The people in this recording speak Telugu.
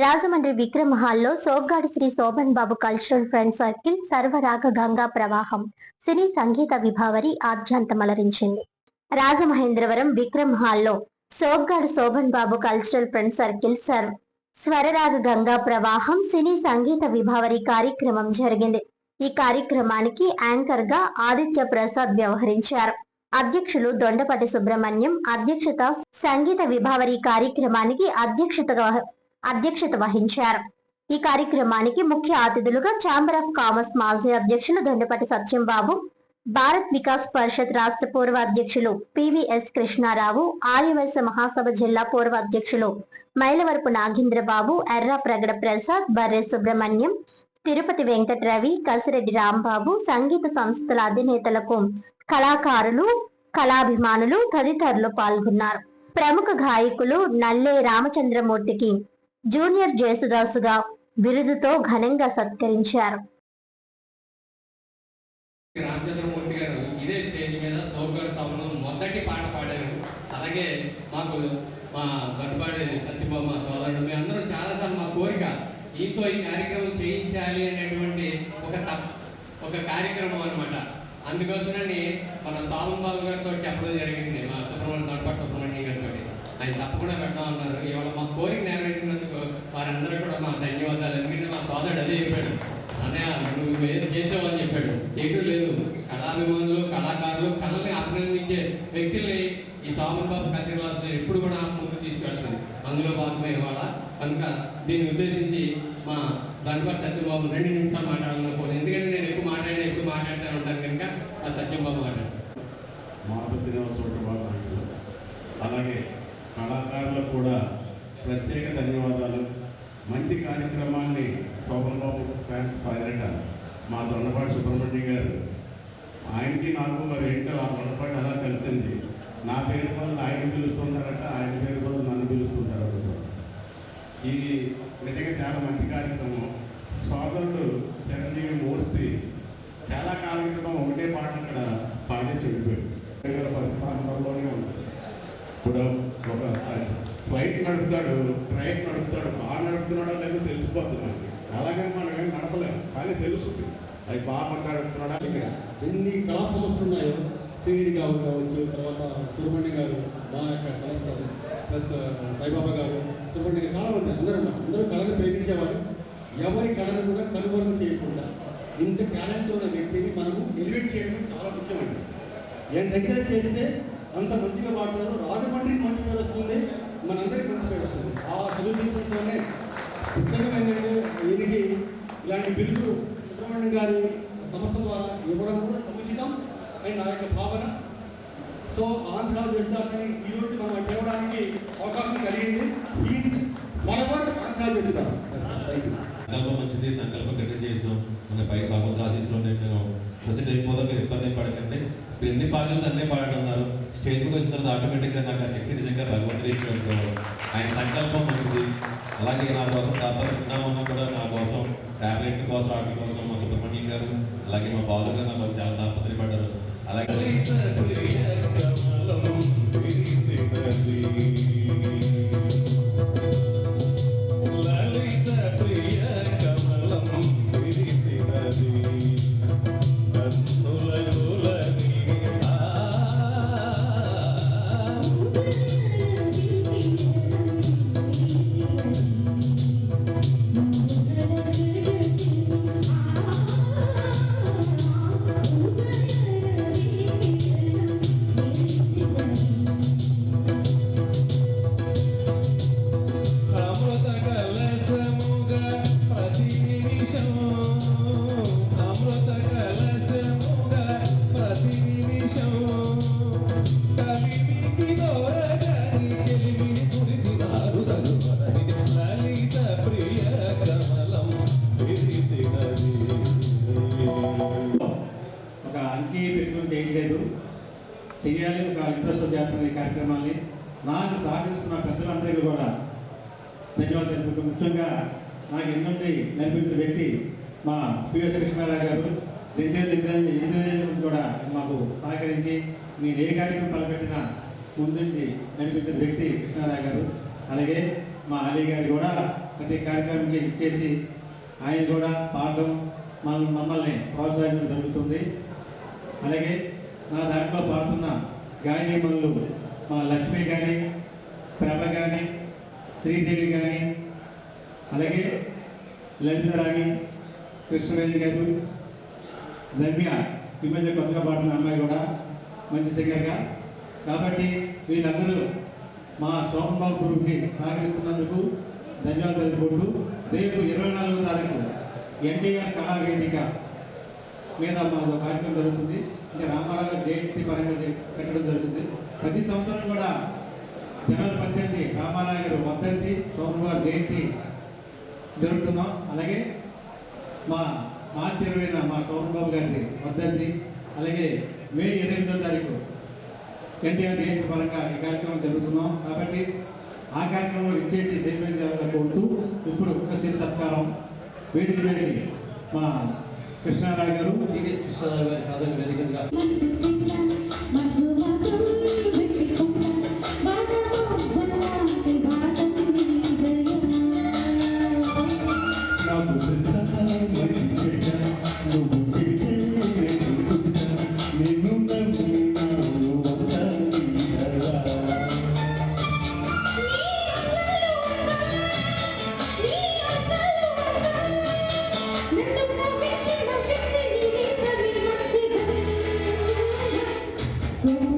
రాజమండ్రి విక్రమ్ హాల్లో సోగ్గాడి శ్రీ శోభన్ బాబు కల్చరల్ ఫ్రెండ్ సర్కిల్ సర్వరాగ గంగా ప్రవాహం సినీ సంగీత విభావరి ఆద్యంతమలరించింది. రాజమహేంద్రవరం విక్రమ్ హాల్లో సోగ్గాడి శోభన్ బాబు కల్చరల్ ఫ్రెండ్ సర్కిల్ స్వరరాగ గంగా ప్రవాహం సినీ సంగీత విభావరి కార్యక్రమం జరిగింది. ఈ కార్యక్రమానికి యాంకర్ గా ఆదిత్య ప్రసాద్ వ్యవహరించారు. అధ్యక్షులు దొండపాటి సుబ్రహ్మణ్యం అధ్యక్షత సంగీత విభావరి కార్యక్రమానికి అధ్యక్షత వహించారు. ఈ కార్యక్రమానికి ముఖ్య అతిథులుగా ఛాంబర్ ఆఫ్ కామర్స్ మాజీ అధ్యక్షులు దొండపాటి సత్యంబాబు, భారత్ వికాస్ పరిషత్ రాష్ట్ర పూర్వ అధ్యక్షులు పివిఎస్ కృష్ణారావు, ఆర్యవైశ్య మహాసభ జిల్లా పూర్వ అధ్యక్షులు మైలవరపు నాగేంద్రబాబు, ఎర్ర ప్రగడ ప్రసాద్, బర్రె సుబ్రహ్మణ్యం, తిరుపతి వెంకటరవి, కసిరెడ్డి రాంబాబు, సంగీత సంస్థల అధినేతలకు కళాకారులు, కళాభిమానులు తదితరులు పాల్గొన్నారు. ప్రముఖ గాయకులు నల్లే రామచంద్రమూర్తికి జూనియర్ జేసుదాసుగా బిరుదుతో ఘనంగా సత్కరించారు. రామచంద్రమూర్తి గారు ఇదే స్టేజ్ మీద సోగ్గాడి సభలో మొదటి పాట పాడారు. అలాగే మాకు మా గట్టుబాడి సత్యబాబు మా సోదరుడు మీ అందరూ చాలాసార్లు మా కోరిక ఈతో ఈ కార్యక్రమం చేయించాలి అనేటువంటి ఒక కార్యక్రమం అనమాట. అందుకోసమని మన శోభన్ బాబు గారితో చెప్పడం జరిగింది. మా గట్టుబాటి సుబ్రహ్మణ్యం గారితో ఆయన తప్పకుండా పెడతామన్నారు. ఇవాళ మా కోరిక నెరవేర్చినందుకు వారందరూ కూడా మా ధన్యవాదాలు. ఎందుకంటే మా సోదరుడు అదే చెప్పాడు, అన్నయ్య నువ్వు ఏది చేసావు అని చెప్పాడు. చేయడం లేదు, కళాభిమానులు కళాకారులు కళల్ని అభినందించే వ్యక్తుల్ని ఈ శోభన్ బాబు కల్చరల్ ఎప్పుడు కూడా ముందుకు తీసుకెళ్తుంది. అందులో భాగమే ఇవాళ. కనుక దీన్ని ఉద్దేశించి మా దండపాటి సత్యంబాబు 2 నిమిషాలు మాట్లాడాలనుకోను. ఎందుకంటే నేను ఎప్పుడు మాట్లాడుతూ ఉంటాను కనుక ఆ సత్యంబాబు మాట్లాడు. అలాగే కళాకారులకు కూడా ప్రత్యేక ధన్యవాదాలు. మంచి కార్యక్రమాన్ని శోభన్ బాబు ఫ్యాన్స్ పాదరట మా దొండపాటి సుబ్రహ్మణ్యం గారు, ఆయనకి నాకు మరి ఏంటో ఆ దొండపాటి అలా కలిసింది. నా పేరు బదులు ఆయన పిలుస్తుంటారట, ఆయన పేరు బదులు నన్ను పిలుస్తుంటారు. ఈ నిజంగా చాలా మంచి కార్యక్రమం. సోదరుడు చిరంజీవి మూర్తి చాలా కాలం క్రితం ఒకటే పాట అక్కడ పాడేసి వెళ్ళిపోయాడు. పరిస్థితుల్లోనే ఉంటుంది. ఇప్పుడు ఒక ఫ్లైట్ నడుపుతాడు, ట్రైన్ నడుపుతాడు, బాగా నడుపుతున్నాడో లేదో తెలిసిపోతుంది. అలాగని మనం ఏం నడపలేము, కానీ తెలుస్తుంది అది బాగా నడుపుతున్నాడా. ఇక్కడ ఎన్ని కళా సంస్థలు ఉన్నాయో, శ్రీడి గారు కావచ్చు, తర్వాత సుబ్రహ్మణ్యం గారు, మా యొక్క సంస్థ ప్లస్ సాయిబాబా గారు, సుబ్రహ్మణ్యం చాలా మంది అందరూ కళను ప్రేమించేవారు. ఎవరి కళను కూడా కనుగొనలు చేయకుండా ఇంత టాలెంట్ ఉన్న వ్యక్తిని మనము ఎలివేట్ చేయడం చాలా ముఖ్యమండి. ఏం దగ్గర చేస్తే అంత మంచిగా పాడతారు. రాజమండ్రికి మంచి పేరు వస్తుంది, మనందరికీ మంచి పేరు వస్తుంది. ఆ సెలబ్రేషన్స్లోనే పుస్తకమైనటువంటి వీరికి ఇలాంటి బిల్లు సుబ్రహ్మణ్యం గారి సంస్థ ద్వారా ఇవ్వడం కూడా సముచితం అని నా యొక్క భావన. సో ఆంధ్ర దేశదాన్ని ఈరోజు మనం ఇవ్వడానికి అవకాశం కలిగింది. ఈ ఫార్వర్డ్ ఆంధ్ర దేశదాస్ సంకల్పం మంచిది, సంకల్పం గట్టి చేసాం. మన పై భగవంతు ఆశీస్సులో నేను ప్రసిద్ధి అయిపోదాం, మీరు ఇబ్బంది పడకండి. మీరు ఎన్ని పాటలు అన్నీ పాడుతున్నారు. స్టేజ్కి వచ్చిన తర్వాత ఆటోమేటిక్గా నాకు ఆ శక్తి నిజంగా భగవంతుడు ఇచ్చినట్టు. ఆయన సంకల్పం మంచిది. అలాగే నా కోసం డాక్టర్ విన్నామన్నా కూడా నా కోసం ట్యాబ్లెట్ల కోసం వాటి కోసం మా సుబ్రహ్మణ్యం గారు అలాగే మా బాలు గారు నాకు చాలా తాపత్రయపడ్డారు. అలాగే చేయలేదు, చేయాలి. ఒక ఇంట్రెస్ట్ చేస్తున్న ఈ కార్యక్రమాన్ని నాకు సహకరిస్తున్న పెద్దలందరికీ కూడా ధన్యవాదాలు తెలుపుతూ, ముఖ్యంగా నాకు ఎన్నుండి నడిపించిన వ్యక్తి మా పిఎస్ కృష్ణారావు గారు. 2008 కూడా మాకు సహకరించి నేను ఏ కార్యక్రమం తలపెట్టినా ముందుండి నడిపించిన వ్యక్తి కృష్ణారావు గారు. అలాగే మా అలీ గారు కూడా ప్రతి కార్యక్రమానికి ఇచ్చేసి ఆయన కూడా పాడడం మమ్మల్ని ప్రోత్సహించడం జరుగుతుంది. అలాగే నా దాంట్లో పాడుతున్న గాయనీమణులు మా లక్ష్మి కానీ, ప్రభ కానీ, శ్రీదేవి కానీ, అలాగే లలిత రాణి, కృష్ణవేణి గారు, రమ్య, ఈ మధ్య కొత్తగా పాడుతున్న అమ్మాయి కూడా మంచి సింగర్గా. కాబట్టి వీళ్ళందరూ మా శోభన్ బాబు గ్రూప్కి సహకరిస్తున్నందుకు ధన్యవాదాలు తెలుపుకుంటూ, రేపు 24వ తారీఖు ఎన్టీఆర్ కళావేదిక మీద మాకు కార్యక్రమం జరుగుతుంది. అంటే రామారావు జయంతి పరంగా పెట్టడం జరుగుతుంది. ప్రతి సంవత్సరం కూడా జనవరి 18 రామారావు గారు వర్ధంతి, శోభన్ బాబు జయంతి జరుపుతున్నాం. అలాగే మార్చి 20న మా శోభన్ బాబు గారి వర్ధంతి, అలాగే మే 28వ తారీఖు ఎన్టీఆర్ జయంతి పరంగా ఈ కార్యక్రమం జరుగుతున్నాం. కాబట్టి ఆ కార్యక్రమంలో ఇచ్చేసి జయమేళ కోరుతూ ఇప్పుడు ఒక శిర సత్కారం వేదిక మీదకి మా కృష్ణారావు గారు, టీవీఎస్ కృష్ణారావు గారి సాధన వేదికగా Oh